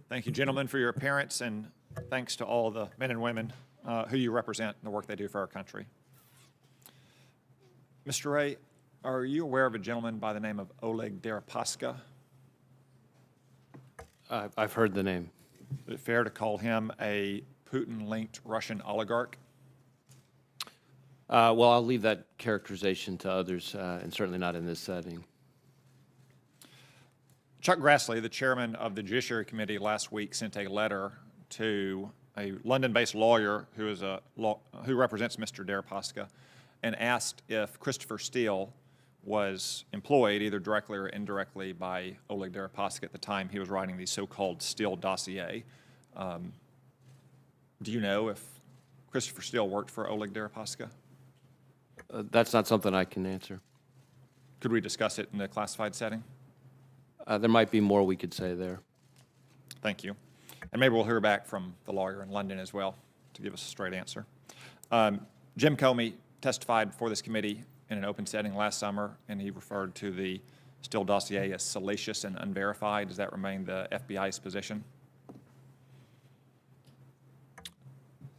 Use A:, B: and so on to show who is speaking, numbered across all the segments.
A: Thank you, gentlemen, for your appearance, and thanks to all the men and women who you represent and the work they do for our country. Mr. Ray, are you aware of a gentleman by the name of Oleg Deripaska?
B: I've heard the name.
A: Is it fair to call him a Putin-linked Russian oligarch?
B: Well, I'll leave that characterization to others, and certainly not in this setting.
A: Chuck Grassley, the chairman of the Judiciary Committee, last week sent a letter to a London-based lawyer who represents Mr. Deripaska and asked if Christopher Steele was employed either directly or indirectly by Oleg Deripaska at the time he was writing the so-called Steele dossier. Do you know if Christopher Steele worked for Oleg Deripaska?
B: That's not something I can answer.
A: Could we discuss it in a classified setting?
B: There might be more we could say there.
A: Thank you. And maybe we'll hear back from the lawyer in London as well to give us a straight answer. Jim Comey testified before this committee in an open setting last summer, and he referred to the Steele dossier as salacious and unverified. Does that remain the FBI's position?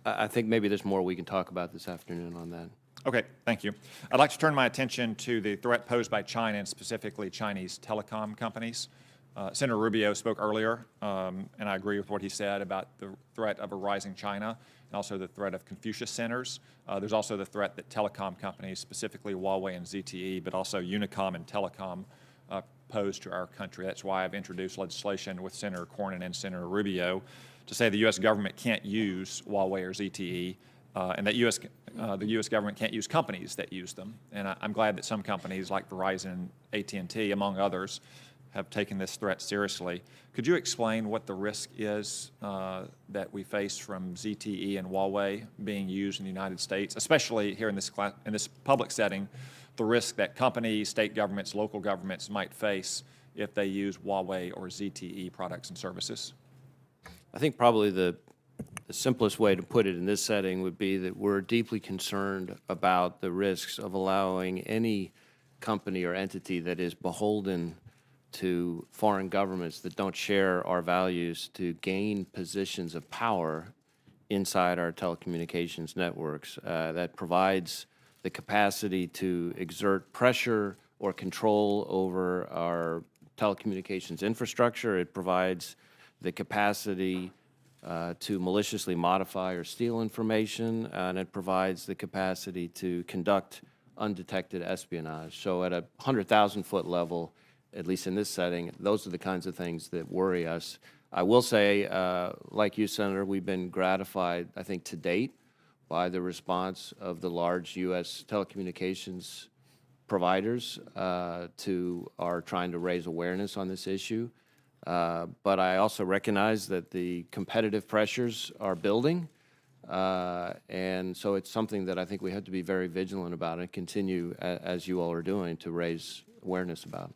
B: I think maybe there's more we can talk about this afternoon on that.
A: Okay, thank you. I'd like to turn my attention to the threat posed by China and specifically Chinese telecom companies. Senator Rubio spoke earlier, and I agree with what he said about the threat of a rising China and also the threat of Confucius centers. There's also the threat that telecom companies, specifically Huawei and ZTE, but also Unicom and Telecom, pose to our country. That's why I've introduced legislation with Senator Cornyn and Senator Rubio to say the U.S. government can't use Huawei or ZTE, and that the U.S. government can't use companies that use them. And I'm glad that some companies like Verizon, AT&T, among others, have taken this threat seriously. Could you explain what the risk is that we face from ZTE and Huawei being used in the United States, especially here in this public setting, the risk that companies, state governments, local governments might face if they use Huawei or ZTE products and services?
B: I think probably the simplest way to put it in this setting would be that we're deeply concerned about the risks of allowing any company or entity that is beholden to foreign governments that don't share our values to gain positions of power inside our telecommunications networks. That provides the capacity to exert pressure or control over our telecommunications infrastructure. It provides the capacity to maliciously modify or steal information, and it provides the capacity to conduct undetected espionage. So at a 100,000-foot level, at least in this setting, those are the kinds of things that worry us. I will say, like you, Senator, we've been gratified, I think, to date by the response of the large U.S. telecommunications providers to our trying to raise awareness on this issue. But I also recognize that the competitive pressures are building, and so it's something that I think we have to be very vigilant about and continue, as you all are doing, to raise awareness about.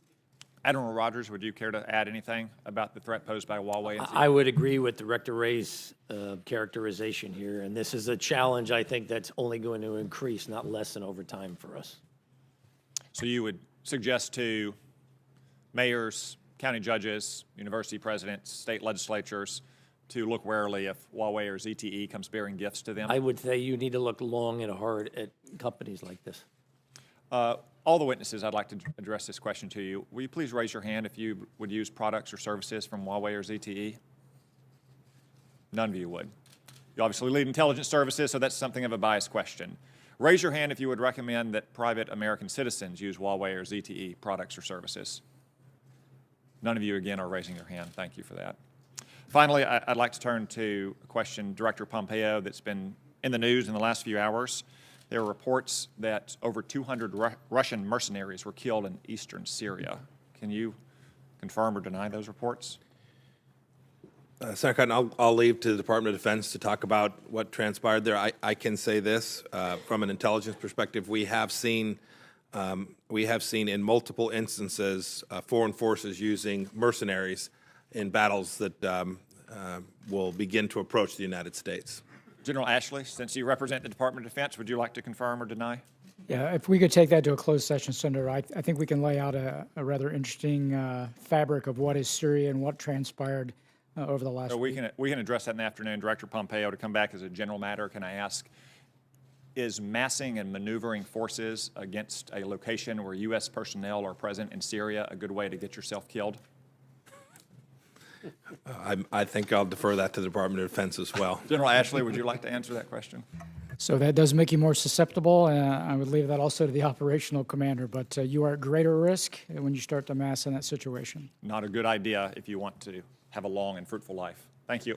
A: Admiral Rogers, would you care to add anything about the threat posed by Huawei? And
C: I would agree with Director Ray's characterization here, and this is a challenge I think that's only going to increase, not lessen over time for us.
A: So you would suggest to mayors, county judges, university presidents, state legislatures to look warily if Huawei or ZTE comes bearing gifts to them?
C: I would say you need to look long and hard at companies like this.
A: All the witnesses, I'd like to address this question to you. Will you please raise your hand if you would use products or services from Huawei or ZTE? None of you would. You obviously lead intelligence services, so that's something of a biased question. Raise your hand if you would recommend that private American citizens use Huawei or ZTE products or services. None of you, again, are raising your hand. Thank you for that. Finally, I'd like to turn to a question, Director Pompeo, that's been in the news in the last few hours. There are reports that over 200 Russian mercenaries were killed in eastern Syria. Can you confirm or deny those reports?
D: Senator Cotton, I'll leave to the Department of Defense to talk about what transpired there. I can say this, from an intelligence perspective, we have seen in multiple instances foreign forces using mercenaries in battles that will begin to approach the United States.
A: General Ashley, since you represent the Department of Defense, would you like to confirm or deny?
E: Yeah, if we could take that to a closed session, Senator, I think we can lay out a rather interesting fabric of what is Syria and what transpired over the last
A: So
E: week.
A: we can address that in the afternoon. Director Pompeo, to come back as a general matter, can I ask, is massing and maneuvering forces against a location where U.S. personnel are present in Syria a good way to get yourself killed?
D: I think I'll defer that to the Department of Defense as well.
A: General Ashley, would you like to answer that question?
E: So that does make you more susceptible. I would leave that also to the operational commander, but you are at greater risk when you start to mass in that situation.
A: Not a good idea if you want to have a long and fruitful life. Thank you.